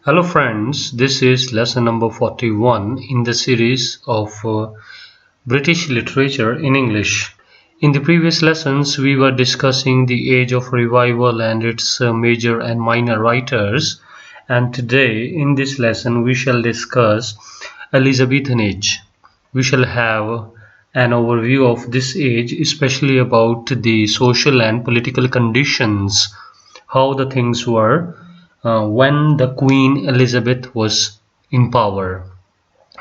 Hello friends, this is lesson number 41 in the series of British literature in English. In the previous lessons we were discussing the age of revival and its major and minor writers, and today in this lesson we shall discuss Elizabethan age. We shall have an overview of this age, especially about the social and political conditions, how the things were when the Queen Elizabeth was in power.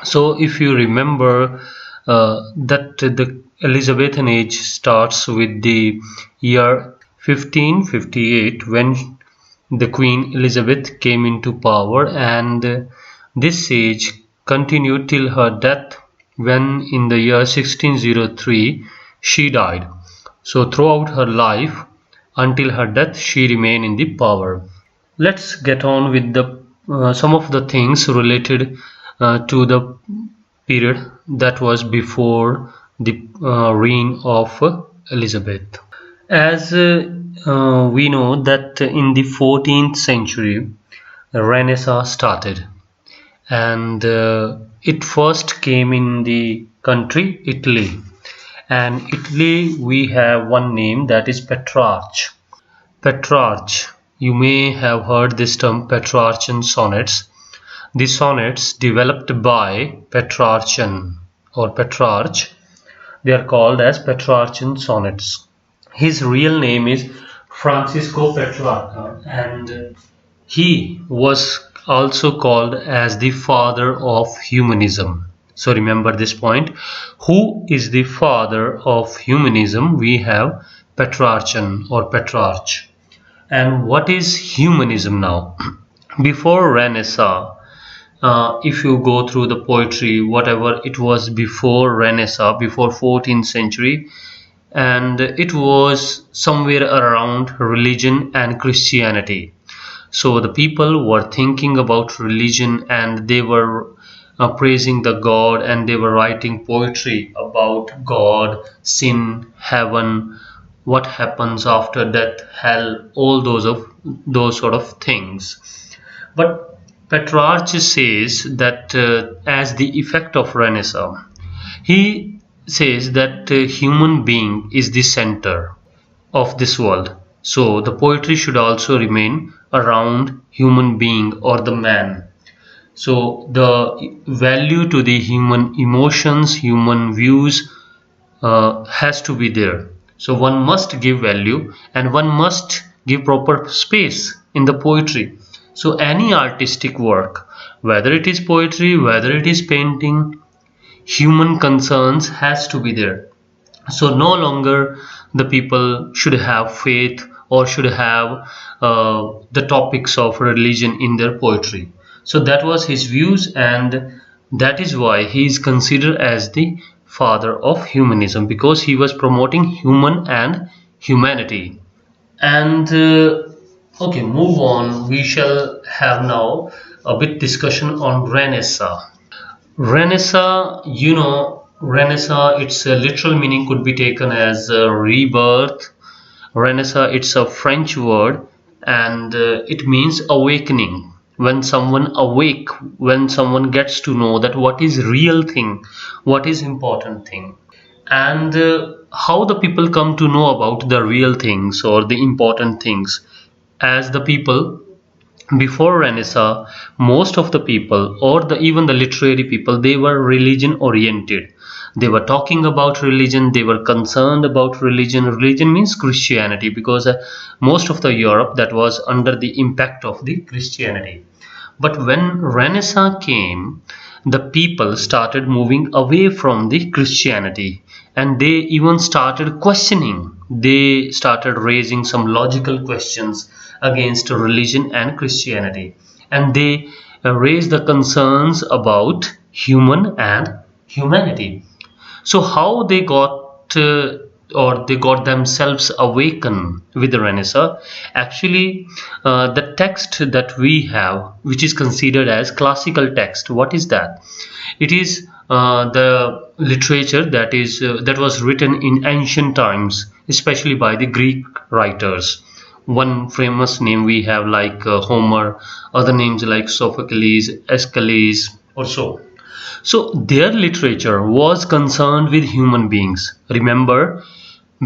So if you remember that the Elizabethan age starts with the year 1558 when the Queen Elizabeth came into power, and this age continued till her death when in the year 1603 she died. So throughout her life until her death she remained in the power. Let's get on with the some of the things related to the period that was before the reign of Elizabeth. As we know that in the 14th century, the Renaissance started, and it first came in the country Italy. And Italy, we have one name, that is Petrarch. Petrarch. You may have heard this term, Petrarchan sonnets. The sonnets developed by Petrarchan or Petrarch, they are called as Petrarchan sonnets. His real name is Francisco Petrarca, and he was also called as the father of humanism. So remember this point. Who is the father of humanism? We have Petrarchan or Petrarch. And what is humanism now? Before Renaissance, if you go through the poetry, whatever it was before Renaissance, before 14th century, and it was somewhere around religion and Christianity. So the people were thinking about religion, and they were praising the God, and they were writing poetry about God, sin, heaven, what happens after death, hell, all those sort of things. But Petrarch says that as the effect of Renaissance, he says that human being is the center of this world. So the poetry should also remain around human being or the man. So the value to the human emotions, human views has to be there. So one must give value, and one must give proper space in the poetry. So any artistic work, whether it is poetry, whether it is painting, human concerns has to be there. So no longer the people should have faith or should have the topics of religion in their poetry. So that was his views, and that is why he is considered as the father of humanism, because he was promoting human and humanity. And okay, move on. We shall have now a bit discussion on Renaissance. Renaissance, Renaissance, its literal meaning could be taken as rebirth. Renaissance, it's a French word, and it means awakening. When someone awake, when someone gets to know that what is real thing, what is important thing, and how the people come to know about the real things or the important things. As the people before Renaissance, most of the people, or even the literary people, they were religion oriented. They were talking about religion, they were concerned about religion. Religion means Christianity, because most of the Europe that was under the impact of the Christianity. But when Renaissance came, the people started moving away from the Christianity, and they even started questioning. They started raising some logical questions against religion and Christianity, and they raised the concerns about human and humanity. So how they got or they got themselves awakened with the Renaissance? Actually, the text that we have, which is considered as classical text, what is that? It is the literature that was written in ancient times, especially by the Greek writers. one famous name we have like Homer, other names like Sophocles, Aeschylus or so. So their literature was concerned with human beings. Remember,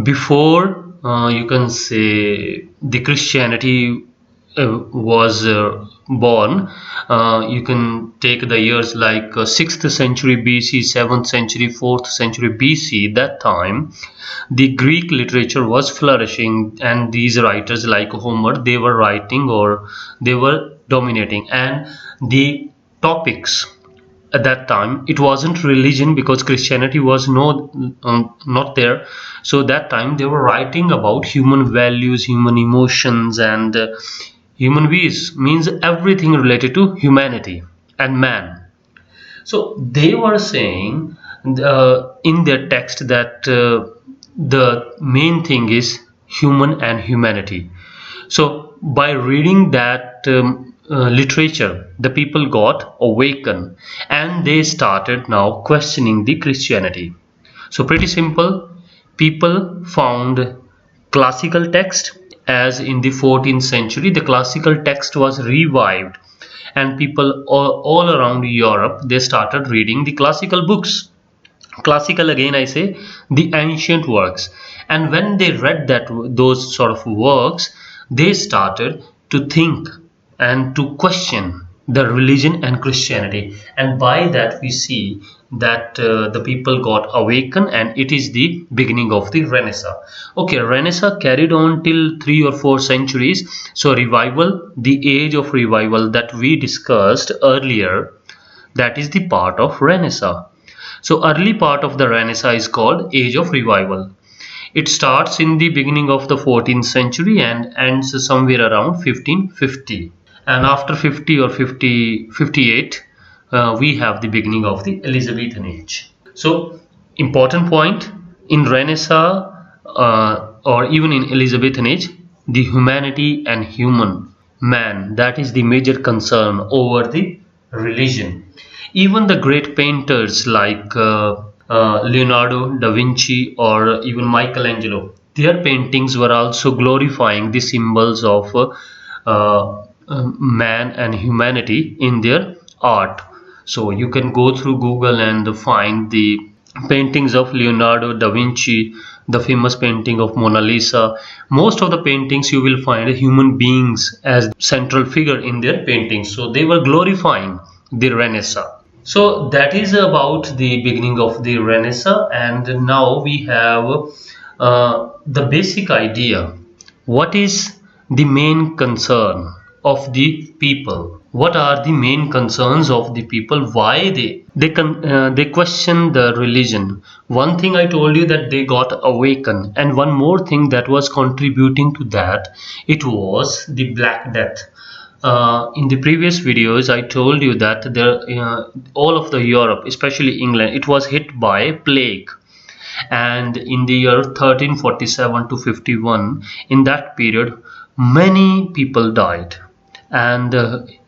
before you can say the Christianity was born, you can take the years like 6th century BC, 7th century, 4th century BC. That time the Greek literature was flourishing, and these writers like Homer, they were writing or they were dominating, and the topics at that time, it wasn't religion because Christianity was not there. So that time they were writing about human values, human emotions, and human beings, means everything related to humanity and man. So they were saying in their text that the main thing is human and humanity. So by reading that literature, the people got awakened and they started now questioning the Christianity. So pretty simple, people found classical text, as in the 14th century the classical text was revived, and people all around Europe, they started reading the classical books. Classical, again I say, the ancient works. And when they read those sort of works, they started to think and to question the religion and Christianity, and by that we see that the people got awakened, and it is the beginning of the Renaissance. Okay, Renaissance carried on till 3 or 4 centuries. So revival, the age of revival that we discussed earlier, that is the part of Renaissance. So early part of the Renaissance is called age of revival. It starts in the beginning of the 14th century and ends somewhere around 1550. And after 50 or 58, we have the beginning of the Elizabethan age. So important point, in Renaissance or even in Elizabethan age, the humanity and human man, that is the major concern over the religion. Even the great painters like Leonardo da Vinci or even Michelangelo, their paintings were also glorifying the symbols of man and humanity in their art. So you can go through Google and find the paintings of Leonardo da Vinci, the famous painting of Mona Lisa. Most of the paintings you will find human beings as central figure in their paintings. So they were glorifying the Renaissance. So that is about the beginning of the Renaissance, and now we have the basic idea. What is the main concern of the people? What are the main concerns of the people? Why they question the religion? One thing I told you, that they got awakened, and one more thing that was contributing to that, it was the Black Death. In the previous videos I told you that all of the Europe, especially England, it was hit by plague, and in the year 1347 to 51, in that period many people died. And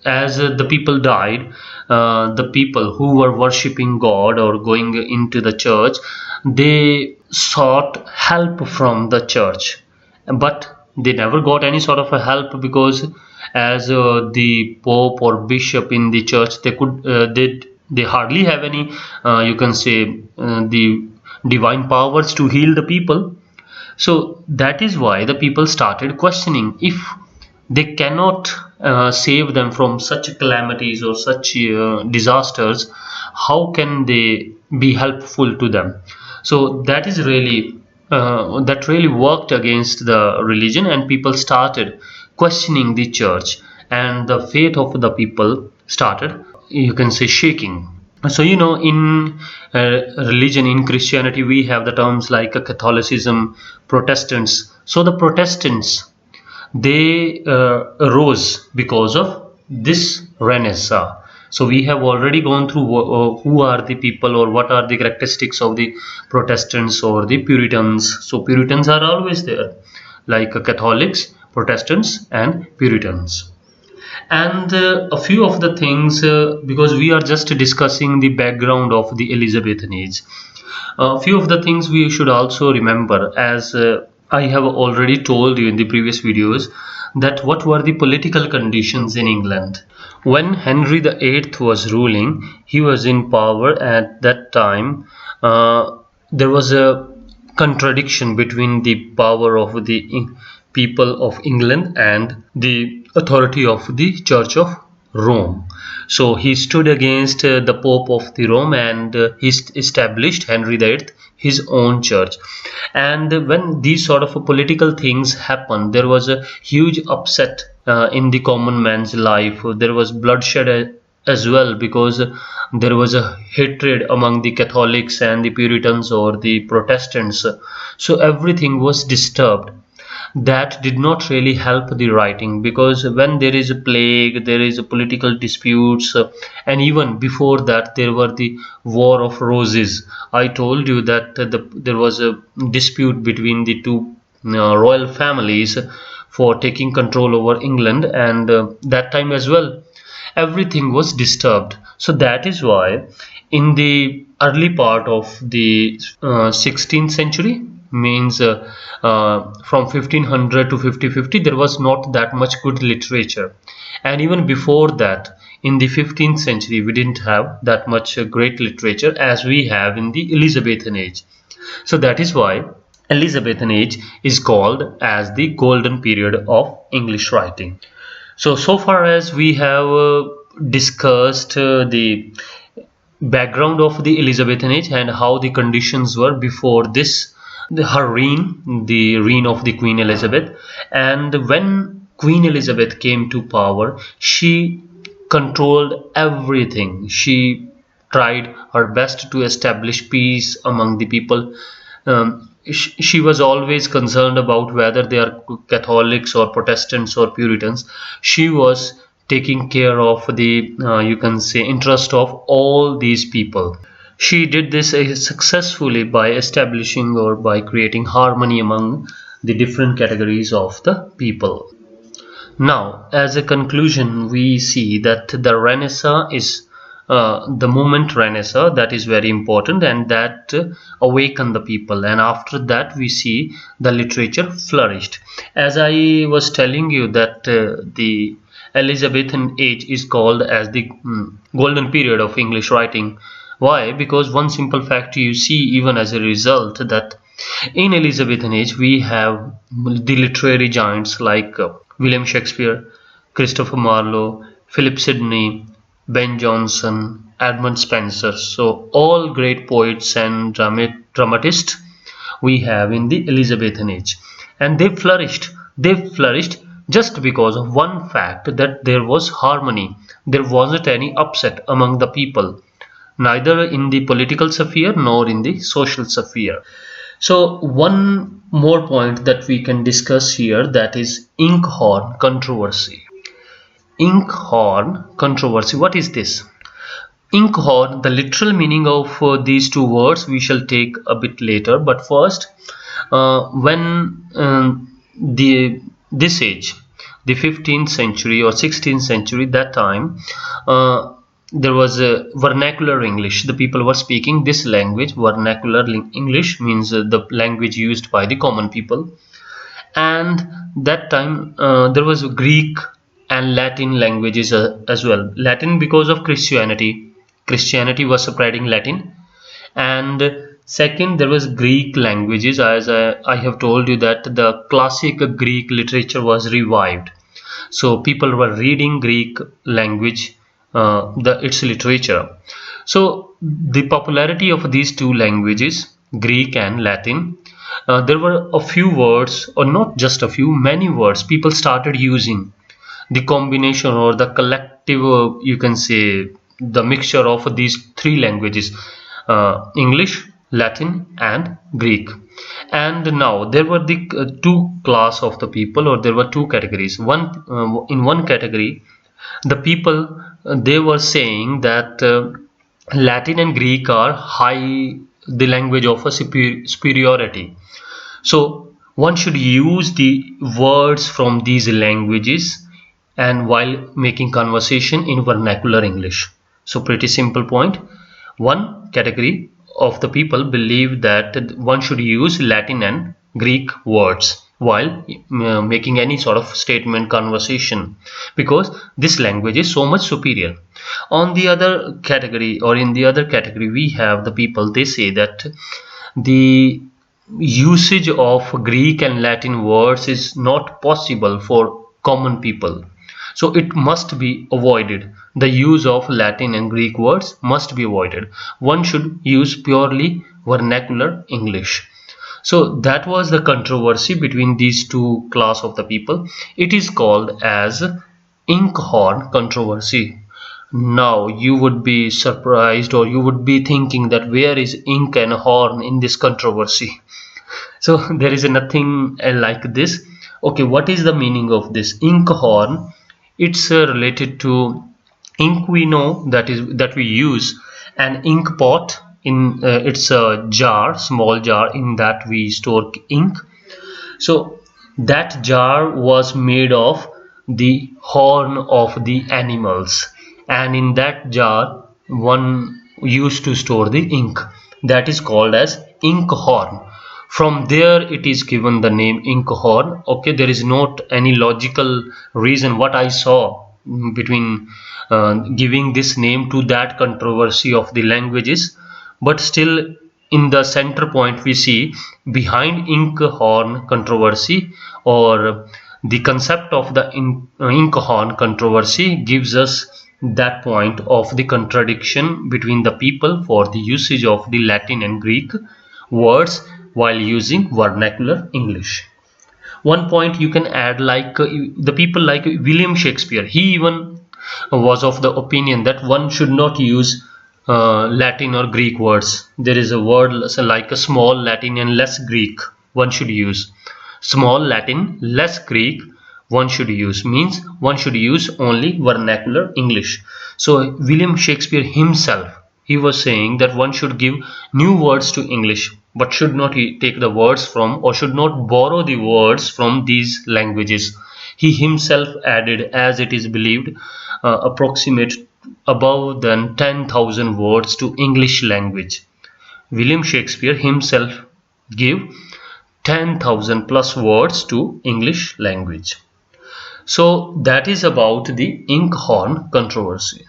as the people died, the people who were worshipping God or going into the church, they sought help from the church, but they never got any sort of a help, because as the Pope or Bishop in the church, they hardly have any you can say the divine powers to heal the people. So that is why the people started questioning, if they cannot save them from such calamities or such disasters, how can they be helpful to them? So that is really that really worked against the religion, and people started questioning the church, and the faith of the people started, you can say, shaking. So in religion, in Christianity, we have the terms like Catholicism, Protestants. So the Protestants, they arose because of this Renaissance. So we have already gone through who are the people or what are the characteristics of the Protestants or the Puritans. So Puritans are always there, like Catholics, Protestants and Puritans. And a few of the things, because we are just discussing the background of the Elizabethan age, a few of the things we should also remember, as I have already told you in the previous videos that what were the political conditions in England. When Henry VIII was ruling, he was in power at that time. There was a contradiction between the power of the people of England and the authority of the Church of Rome. So he stood against the Pope of the Rome, and he established Henry VIII his own church. And when these sort of political things happened, there was a huge upset in the common man's life. There was bloodshed as well, because there was a hatred among the Catholics and the Puritans or the Protestants. So everything was disturbed. That did not really help the writing, because when there is a plague, there is a political disputes, and even before that there were the War of Roses. I told you that there was a dispute between the two royal families for taking control over England, and that time as well everything was disturbed. So that is why in the early part of the 16th century, means from 1500 to 5050, there was not that much good literature. And even before that, in the 15th century, we didn't have that much great literature as we have in the Elizabethan age. So that is why Elizabethan age is called as the golden period of English writing. So far as we have discussed the background of the Elizabethan age and how the conditions were before this, her reign, the reign of the Queen Elizabeth. And when Queen Elizabeth came to power, she controlled everything. She tried her best to establish peace among the people. She was always concerned about whether they are Catholics or Protestants or Puritans. She was taking care of the you can say interest of all these people. She did this successfully by establishing or by creating harmony among the different categories of the people. Now, as a conclusion, we see that the Renaissance is the movement Renaissance that is very important, and that awakened the people, and after that we see the literature flourished. As I was telling you that the Elizabethan age is called as the golden period of English writing. Why? Because one simple fact you see, even as a result, that in Elizabethan age we have the literary giants like William Shakespeare, Christopher Marlowe, Philip Sidney, Ben Jonson, Edmund Spenser. So all great poets and dramatists we have in the Elizabethan age, and they flourished. They flourished just because of one fact, that there was harmony. There wasn't any upset among the people, neither in the political sphere nor in the social sphere. So one more point that we can discuss here, that is inkhorn controversy. Inkhorn controversy, what is this? Inkhorn, the literal meaning of these two words we shall take a bit later, but first when this age, the 15th century or 16th century, that time there was a vernacular English. The people were speaking this language. Vernacular English means the language used by the common people. And that time there was Greek and Latin languages as well. Latin because of Christianity. Christianity was spreading Latin. And second, there was Greek languages, as I have told you that the classic Greek literature was revived. So people were reading Greek language, its literature. So the popularity of these two languages, Greek and Latin, there were a few words, or not just a few, many words people started using. The combination or the collective, you can say, the mixture of these three languages, English, Latin and Greek. And now there were the two class of the people, or there were two categories. In one category, the people they were saying that Latin and Greek are the language of a superiority. So one should use the words from these languages and while making conversation in vernacular English. So pretty simple point. One category of the people believe that one should use Latin and Greek words while making any sort of statement conversation, because this language is so much superior. On the other category, or in the other category, we have the people, they say that the usage of Greek and Latin words is not possible for common people, so it must be avoided. The use of Latin and Greek words must be avoided. One should use purely vernacular English. So that was the controversy between these two class of the people. It is called as inkhorn controversy. Now you would be surprised, or you would be thinking that where is ink and horn in this controversy? So there is nothing like this. Okay, what is the meaning of this inkhorn? It's related to ink. We know that we use an ink pot. In it's a jar, small jar, in that we store ink. So that jar was made of the horn of the animals, and in that jar one used to store the ink. That is called as inkhorn. From there it is given the name inkhorn. Okay, there is not any logical reason what I saw between giving this name to that controversy of the languages, but still in the center point we see behind inkhorn controversy, or the concept of the inkhorn controversy gives us that point of the contradiction between the people for the usage of the Latin and Greek words while using vernacular English. One point you can add, like the people like William Shakespeare, he even was of the opinion that one should not use Latin or Greek words. There is a word like a small Latin and less Greek one should use. Small Latin, less Greek one should use, means one should use only vernacular English. So William Shakespeare himself, he was saying that one should give new words to English, but should not take the words from, or should not borrow the words from these languages. He himself added, as it is believed, approximate above than 10,000 words to English language. William Shakespeare himself gave 10,000 plus words to English language. So that is about the inkhorn controversy.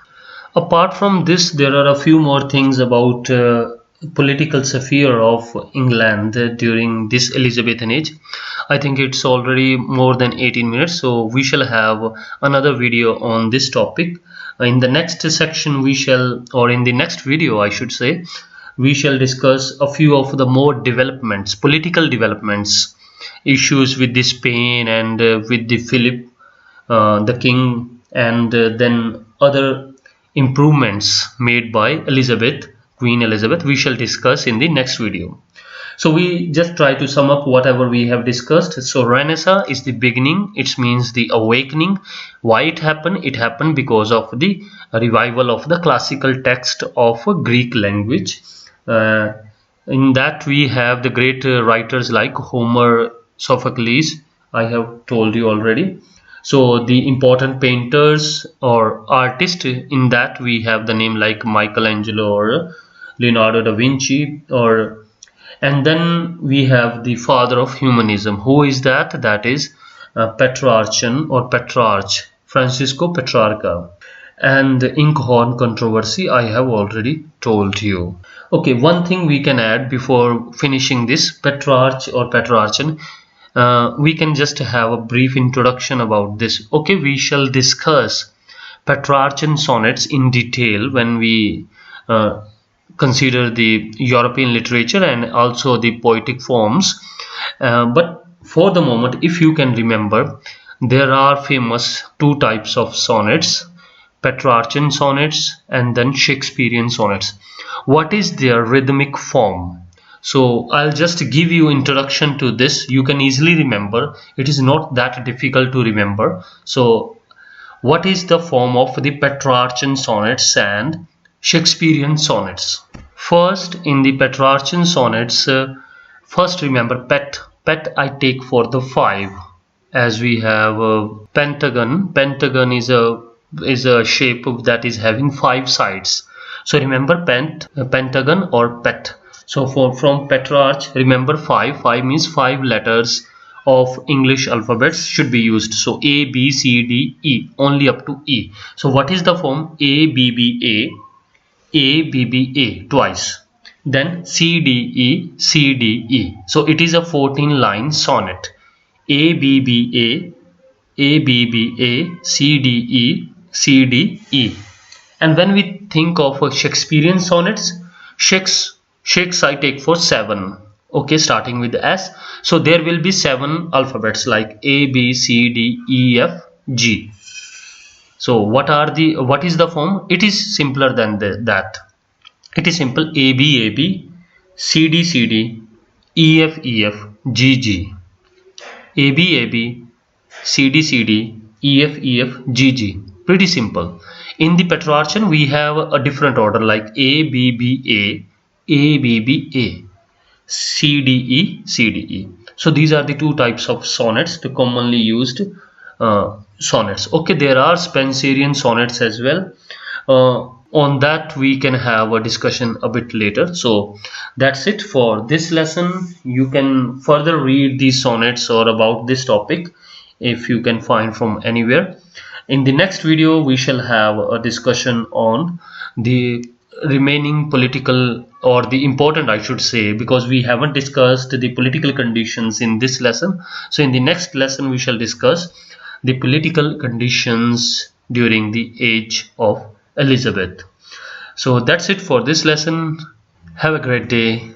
Apart from this, there are a few more things about political sphere of England during this Elizabethan age. I think it's already more than 18 minutes, so we shall have another video on this topic. In the next section we shall, or in the next video I should say, we shall discuss a few of the more developments, political developments, issues with the Spain and with the Philip the king, and then other improvements made by Elizabeth, Queen Elizabeth, we shall discuss in the next video. So we just try to sum up whatever we have discussed. So Renaissance is the beginning, it means the awakening. Why it happened? It happened because of the revival of the classical text of Greek language. In that we have the great writers like Homer, Sophocles, I have told you already. So the important painters or artists, in that we have the name like Michelangelo or Leonardo da Vinci, or and then we have the father of humanism. Who is that? That is Petrarchan or Petrarch, Francisco Petrarca. And the inkhorn controversy I have already told you. Okay, one thing we can add before finishing this Petrarch or Petrarchan, we can just have a brief introduction about this. Okay, we shall discuss Petrarchan sonnets in detail when we consider the European literature and also the poetic forms, but for the moment, if you can remember, there are famous two types of sonnets, Petrarchan sonnets and then Shakespearean sonnets. What is their rhythmic form? So I'll just give you introduction to this. You can easily remember. It is not that difficult to remember. So what is the form of the Petrarchan sonnets and Shakespearean sonnets? First, in the Petrarchan sonnets, first remember pet. Pet I take for the 5, as we have a pentagon. Pentagon is a shape that is having 5 sides. So remember pentagon or pet. So from Petrarch, remember 5 means 5 letters of English alphabets should be used. So A, B, C, D, E, only up to E. So what is the form? A, B, B, A, A, B, B, A twice, then C, D, E, C, D, E. So it is a 14 line sonnet. A, B, B, A, A, B, B, A, C, D, E, C, D, E. And when we think of Shakespearean sonnets, Shakes I take for 7. Okay, starting with S. So there will be 7 alphabets like A, B, C, D, E, F, G. So what is the form? It is simpler than that. It is simple: A, B, A, B, C, D, C, D, E, F, E, F, G, G. A, B, A, B, C, D, C, D, E, F, E, F, G, G. Pretty simple. In the Petrarchan, we have a different order like A, B, B, A, A, B, B, A, C, D, E, C, D, E. So these are the two types of sonnets, the commonly used sonnets. Okay, there are Spenserian sonnets as well. On that we can have a discussion a bit later. So that's it for this lesson. You can further read these sonnets or about this topic if you can find from anywhere. In the next video we shall have a discussion on the remaining political, or the important I should say, because we haven't discussed the political conditions in this lesson. So in the next lesson we shall discuss the political conditions during the age of Elizabeth. So that's it for this lesson. Have a great day.